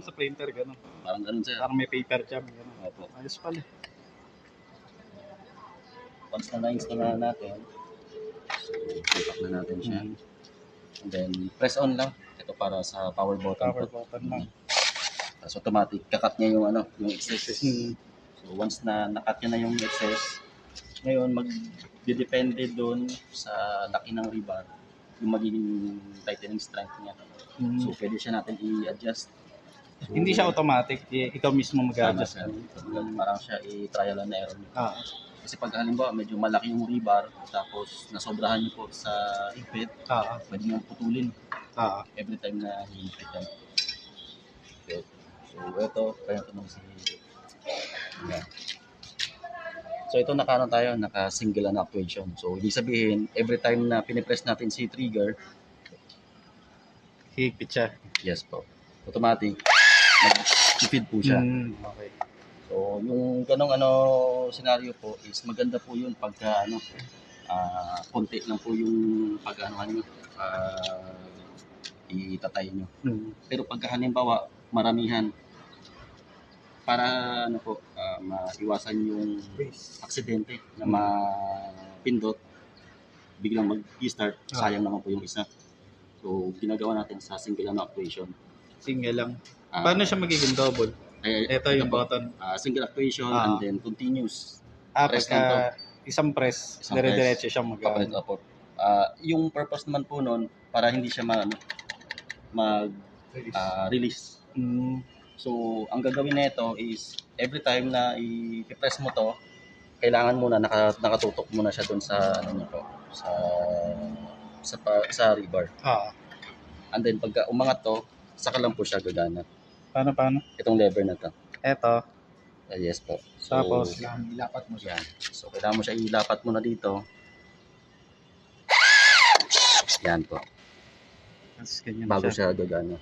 Sa printer, gano'n. Parang ganun sir. Parang may paper jam, gano'n. Opo. Ayos pala. Once na na-install na natin, so contact na natin siya. And then press on lang. Ito para sa power button. Power button lang. Tapos automatic, kakat niya yung yung excess. So once na nakat niya na yung excess, ngayon magdidepende doon sa laki ng rebar yung magiging tightening strength niya. So pwede siya natin i-adjust. So, hindi siya automatic, ikaw mismo mag-adjust. Parang siya i-trial and error. Kasi pag halimbawa medyo malaki yung rebar tapos nasobrahan niyo po sa ipit, pwede nyo putulin every time na hihipit yan. Okay. So ito, kaya ito si yeah. So ito naka single actuation. So ibig sabihin, every time na pinipress natin si trigger, higpit siya. Yes po. Automatic, mag-feed po siya. Okay. So yung ganong scenario po is maganda po yun pagka konti lang po yung pag-anohan nyo, itatay nyo. Pero pagka halimbawa maramihan, para maiwasan yung aksidente na mapindot, biglang mag-start, sayang naman po yung isa. So ginagawa natin sa single actuation. Single lang. Paano siya magiging double? Ito yung button. Single actuation and then continuous. Press isang press, dire-diretso siya mag-opo. Yung purpose naman po nun, para hindi siya mag-release. So, ang gagawin nito is every time na i-press mo to, kailangan muna nakatutok muna siya doon sa sa rebar. And then pagka umangat to, saka lang po siya gagana. Paano? Itong lever na to. Ito. Yes po. So, tapos ilapat mo siya. So, kailangan mo siya ilapat muna dito. Yan po. Bago siya gagana.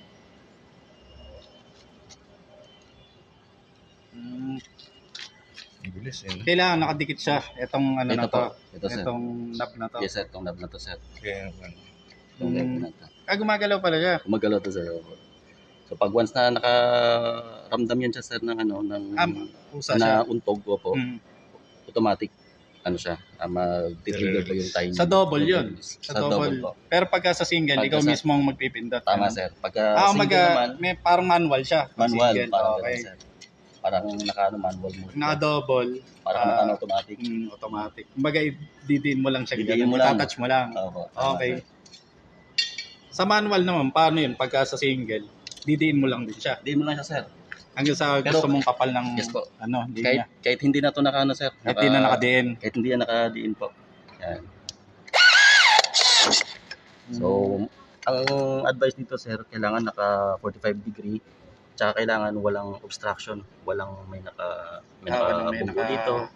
Bilis eh. Kailangan nakadikit siya. Itong na to. Itong knob na to. Yes sir, itong knob na to sir. Okay. Itong knob na to. Gumagalaw pala siya. Gumagalaw to sir. So pag once na nakaramdam yan siya sir ng untog po, automatic siya, mag-trigger po yung time. Sa double yun. Sa double po. Pero pagka sa single, ikaw mismo ang magpipindot. Tama sir. Pagka single naman, may parang manual siya. Manual, parang sir. Parang manual mo. Naka-double. Parang automatic. Automatic. Kumbaga, didiin mo lang siya. Itatouch mo lang. Okay. Sa manual naman, paano yun? Pagka sa single, didiin mo lang din siya. Didiin mo lang siya, sir. Hanggang sa gusto mong kapal ng yes po. Kahit hindi na ito sir. Kahit hindi na nakadiin. Kahit hindi na nakadiin po. Yan. So, ang advice dito, sir, kailangan naka 45 degree. Tsaka kailangan walang obstruction, may nakabunggo dito.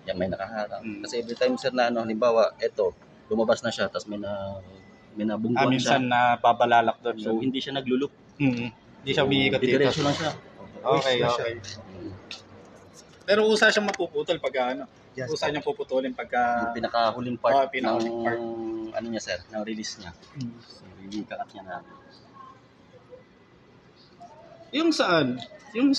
Yan, may nakaharang. Kasi every time sir na halimbawa, eto, lumabas na siya, tapos may nabungguan siya. Minsan na babalalak doon. So hindi siya naglulup. Hindi siya umiikot dito. Diretso lang siya. Okay. Pero usa siyang mapuputol pagka Yes, usa niyang puputulin pagka yung pinakahuling part ng niya sir, ng release niya. So hindi kakat niya na. Yung saan? Yung